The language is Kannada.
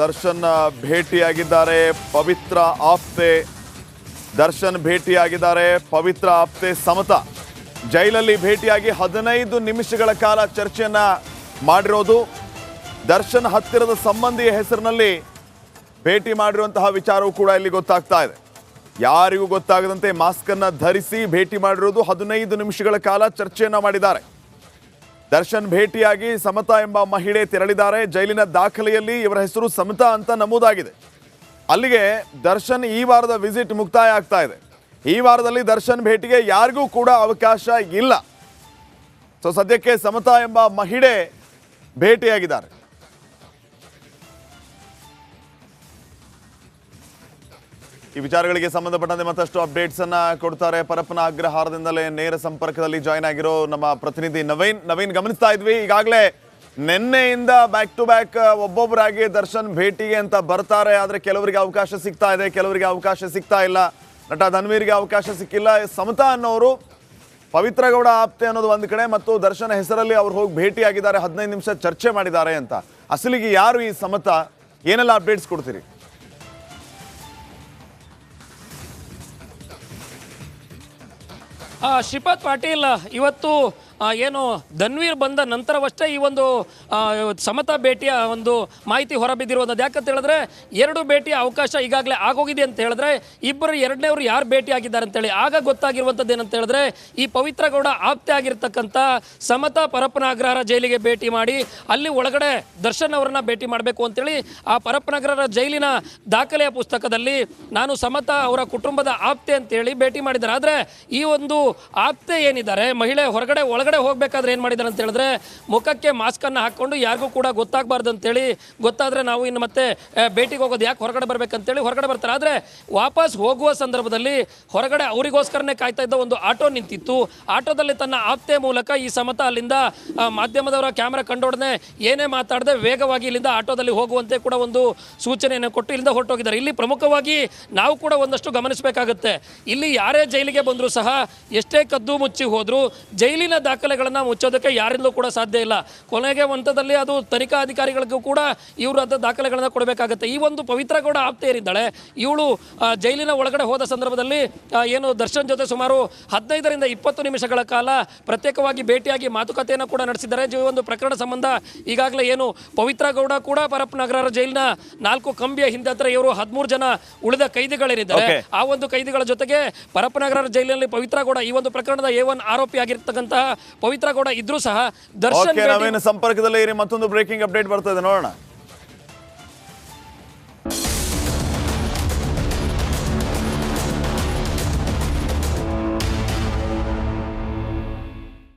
ದರ್ಶನ್ ಭೇಟಿಯಾಗಿದ್ದಾರೆ ಪವಿತ್ರ ಆಪ್ತೆ. ದರ್ಶನ್ ಭೇಟಿಯಾಗಿದ್ದಾರೆ ಪವಿತ್ರ ಆಪ್ತೆ ಸಮತಾ. ಜೈಲಲ್ಲಿ ಭೇಟಿಯಾಗಿ 15 ನಿಮಿಷಗಳ ಕಾಲ ಚರ್ಚೆಯನ್ನ ಮಾಡಿರೋದು. ದರ್ಶನ್ ಹತ್ತಿರದ ಸಂಬಂಧಿಯ ಹೆಸರಿನಲ್ಲಿ ಭೇಟಿ ಮಾಡಿರುವಂತಹ ವಿಚಾರವೂ ಕೂಡ ಇಲ್ಲಿ ಗೊತ್ತಾಗ್ತಾ ಇದೆ. ಯಾರಿಗೂ ಗೊತ್ತಾಗದಂತೆ ಮಾಸ್ಕ್ ಅನ್ನ ಧರಿಸಿ ಭೇಟಿ ಮಾಡಿರೋದು. 15 ನಿಮಿಷಗಳ ಕಾಲ ಚರ್ಚೆಯನ್ನ ಮಾಡಿದ್ದಾರೆ. ದರ್ಶನ್ ಭೇಟಿಯಾಗಿ ಸಮತಾ ಎಂಬ ಮಹಿಳೆ ತೆರಳಿದ್ದಾರೆ. ಜೈಲಿನ ದಾಖಲೆಯಲ್ಲಿ ಇವರ ಹೆಸರು ಸಮತಾ ಅಂತ ನಮೂದಾಗಿದೆ. ಅಲ್ಲಿಗೆ ದರ್ಶನ್ ಈ ವಾರದ ವಿಸಿಟ್ ಮುಕ್ತಾಯ ಆಗ್ತಾ ಇದೆ. ಈ ವಾರದಲ್ಲಿ ದರ್ಶನ್ ಭೇಟಿಗೆ ಯಾರಿಗೂ ಕೂಡ ಅವಕಾಶ ಇಲ್ಲ. ಸೊ ಸದ್ಯಕ್ಕೆ ಸಮತಾ ಎಂಬ ಮಹಿಳೆ ಭೇಟಿಯಾಗಿದ್ದಾರೆ. ಈ ವಿಚಾರಗಳಿಗೆ ಸಂಬಂಧಪಟ್ಟಂತೆ ಮತ್ತಷ್ಟು ಅಪ್ಡೇಟ್ಸ್ ಅನ್ನ ಕೊಡ್ತಾರೆ. ಪರಪ್ಪನ ಅಗ್ರಹಾರದಿಂದಲೇ ನೇರ ಸಂಪರ್ಕದಲ್ಲಿ ಜಾಯ್ನ್ ಆಗಿರೋ ನಮ್ಮ ಪ್ರತಿನಿಧಿ ನವೀನ್ ಗಮನಿಸ್ತಾ ಇದ್ವಿ. ಈಗಾಗಲೇ ನಿನ್ನೆಯಿಂದ ಬ್ಯಾಕ್ ಟು ಬ್ಯಾಕ್ ಒಬ್ಬೊಬ್ಬರಾಗಿ ದರ್ಶನ್ ಭೇಟಿಗೆ ಅಂತ ಬರ್ತಾರೆ. ಆದರೆ ಕೆಲವರಿಗೆ ಅವಕಾಶ ಸಿಗ್ತಾ ಇದೆ, ಕೆಲವರಿಗೆ ಅವಕಾಶ ಸಿಗ್ತಾ ಇಲ್ಲ. ನಟ ಧನ್ವೀರ್ಗೆ ಅವಕಾಶ ಸಿಕ್ಕಿಲ್ಲ. ಸಮತಾ ಅನ್ನೋರು ಪವಿತ್ರ ಗೌಡ ಆಪ್ತೆ ಅನ್ನೋದು ಒಂದು ಕಡೆ, ಮತ್ತು ದರ್ಶನ ಹೆಸರಲ್ಲಿ ಅವ್ರು ಹೋಗಿ ಭೇಟಿಯಾಗಿದ್ದಾರೆ. 15 ನಿಮಿಷ ಚರ್ಚೆ ಮಾಡಿದ್ದಾರೆ ಅಂತ. ಅಸಲಿಗೆ ಯಾರು ಈ ಸಮತಾ? ಏನೆಲ್ಲ ಅಪ್ಡೇಟ್ಸ್ ಕೊಡ್ತೀರಿ? ಶ್ರೀಪಾದ್ ಪಾಟೀಲ್, ಇವತ್ತು ಏನು ಧನ್ವೀರ್ ಬಂದ ನಂತರವಷ್ಟೇ ಈ ಒಂದು ಸಮತಾ ಭೇಟಿಯ ಒಂದು ಮಾಹಿತಿ ಹೊರಬಿದ್ದಿರುವಂಥದ್ದು. ಯಾಕಂತ ಹೇಳಿದ್ರೆ 2 ಭೇಟಿಯ ಅವಕಾಶ ಈಗಾಗಲೇ ಆಗೋಗಿದೆ ಅಂತ ಹೇಳಿದ್ರೆ, ಇಬ್ಬರು ಎರಡನೇವರು ಯಾರು ಭೇಟಿ ಆಗಿದ್ದಾರೆ ಅಂತೇಳಿ ಆಗ ಗೊತ್ತಾಗಿರುವಂಥದ್ದು ಏನಂತ ಹೇಳಿದ್ರೆ, ಈ ಪವಿತ್ರ ಗೌಡ ಆಪ್ತೆ ಆಗಿರ್ತಕ್ಕಂಥ ಸಮತಾ ಪರಪ್ಪನ ಅಗ್ರಹಾರ ಜೈಲಿಗೆ ಭೇಟಿ ಮಾಡಿ ಅಲ್ಲಿ ಒಳಗಡೆ ದರ್ಶನ್ ಅವರನ್ನ ಭೇಟಿ ಮಾಡಬೇಕು ಅಂತೇಳಿ ಆ ಪರಪ್ಪನ ಅಗ್ರಹಾರ ಜೈಲಿನ ದಾಖಲೆಯ ಪುಸ್ತಕದಲ್ಲಿ ನಾನು ಸಮತಾ ಅವರ ಕುಟುಂಬದ ಆಪ್ತೆ ಅಂತೇಳಿ ಭೇಟಿ ಮಾಡಿದ್ದಾರೆ. ಆದರೆ ಈ ಒಂದು ಆಪ್ತೆ ಏನಿದ್ದಾರೆ ಮಹಿಳೆ ಒಳಗಡೆ ಹೋಗ್ಬೇಕಾದ್ರೆ ಏನು ಮಾಡಿದ್ದಾರೆ ಅಂತ ಹೇಳಿದ್ರೆ, ಮುಖಕ್ಕೆ ಮಾಸ್ಕ್ ಅನ್ನು ಹಾಕೊಂಡು ಯಾರಿಗೂ ಕೂಡ ಗೊತ್ತಾಗಬಾರ್ದು ಅಂತೇಳಿ, ಗೊತ್ತಾದ್ರೆ ನಾವು ಇನ್ನು ಮತ್ತೆ ಭೇಟಿಗೆ ಹೋಗೋದು ಯಾಕೆ ಹೊರಗಡೆ ಬರ್ಬೇಕಂತೇಳಿ ಹೊರಗಡೆ ಬರ್ತಾರೆ. ಆದರೆ ವಾಪಸ್ ಹೋಗುವ ಸಂದರ್ಭದಲ್ಲಿ ಹೊರಗಡೆ ಅವರಿಗೋಸ್ಕರನೇ ಕಾಯ್ತಾ ಇದ್ದ ಒಂದು ಆಟೋ ನಿಂತಿತ್ತು. ಆಟೋದಲ್ಲಿ ತನ್ನ ಆಪ್ತೆ ಮೂಲಕ ಈ ಸಮತಾ ಅಲ್ಲಿಂದ ಮಾಧ್ಯಮದವರ ಕ್ಯಾಮ್ರಾ ಕಂಡೊಡನೆ ಏನೇ ಮಾತಾಡದೆ ವೇಗವಾಗಿ ಇಲ್ಲಿಂದ ಆಟೋದಲ್ಲಿ ಹೋಗುವಂತೆ ಕೂಡ ಒಂದು ಸೂಚನೆಯನ್ನು ಕೊಟ್ಟು ಇಲ್ಲಿಂದ ಹೊರಟೋಗಿದ್ದಾರೆ. ಇಲ್ಲಿ ಪ್ರಮುಖವಾಗಿ ನಾವು ಕೂಡ ಒಂದಷ್ಟು ಗಮನಿಸಬೇಕಾಗುತ್ತೆ. ಇಲ್ಲಿ ಯಾರೇ ಜೈಲಿಗೆ ಬಂದರೂ ಸಹ ಎಷ್ಟೇ ಕದ್ದು ಮುಚ್ಚಿ ಹೋದರೂ ಜೈಲಿನ ದಾಖಲೆಗಳನ್ನು ಮುಚ್ಚೋದಕ್ಕೆ ಯಾರಿಂದಲೂ ಕೂಡ ಸಾಧ್ಯ ಇಲ್ಲ. ಕೊನೆಗೆ ಹಂತದಲ್ಲಿ ಅದು ತನಿಖಾ ಅಧಿಕಾರಿಗಳಿಗೂ ಕೂಡ ಇವರು ಅದ ದಾಖಲೆಗಳನ್ನು ಕೊಡಬೇಕಾಗುತ್ತೆ. ಈ ಒಂದು ಪವಿತ್ರ ಗೌಡ ಆಪ್ತೆ ಏನಿದ್ದಾಳೆ, ಇವಳು ಜೈಲಿನ ಒಳಗಡೆ ಹೋದ ಸಂದರ್ಭದಲ್ಲಿ ಏನು ದರ್ಶನ್ ಜೊತೆ ಸುಮಾರು 15ರಿಂದ 20 ನಿಮಿಷಗಳ ಕಾಲ ಪ್ರತ್ಯೇಕವಾಗಿ ಭೇಟಿಯಾಗಿ ಮಾತುಕತೆಯನ್ನು ಕೂಡ ನಡೆಸಿದ್ದಾರೆ. ಈ ಒಂದು ಪ್ರಕರಣ ಸಂಬಂಧ ಈಗಾಗಲೇ ಏನು ಪವಿತ್ರ ಗೌಡ ಕೂಡ ಪರಪ್ಪನ ಅಗ್ರಹಾರ ಜೈಲಿನ 4 ಕಂಬಿಯ ಹಿಂದೆ ಹತ್ರ ಇವರು 13 ಜನ ಉಳಿದ ಕೈದಿಗಳೇನಿದ್ದಾರೆ, ಆ ಒಂದು ಕೈದಿಗಳ ಜೊತೆಗೆ ಪರಪ್ಪನ ಅಗ್ರಹಾರ ಜೈಲಿನಲ್ಲಿ ಪವಿತ್ರ ಗೌಡ ಈ ಒಂದು ಪ್ರಕರಣದ A1 ಆರೋಪಿ ಆಗಿರ್ತಕ್ಕಂತಹ ಪವಿತ್ರ ಗೌಡ ಇದ್ರೂ ಸಹ ದರ್ಶನ್ ಸಂಪರ್ಕದಲ್ಲಿ ಮತ್ತೊಂದು ಬ್ರೇಕಿಂಗ್ ಅಪ್ಡೇಟ್ ಬರ್ತಾ ಇದೆ, ನೋಡೋಣ.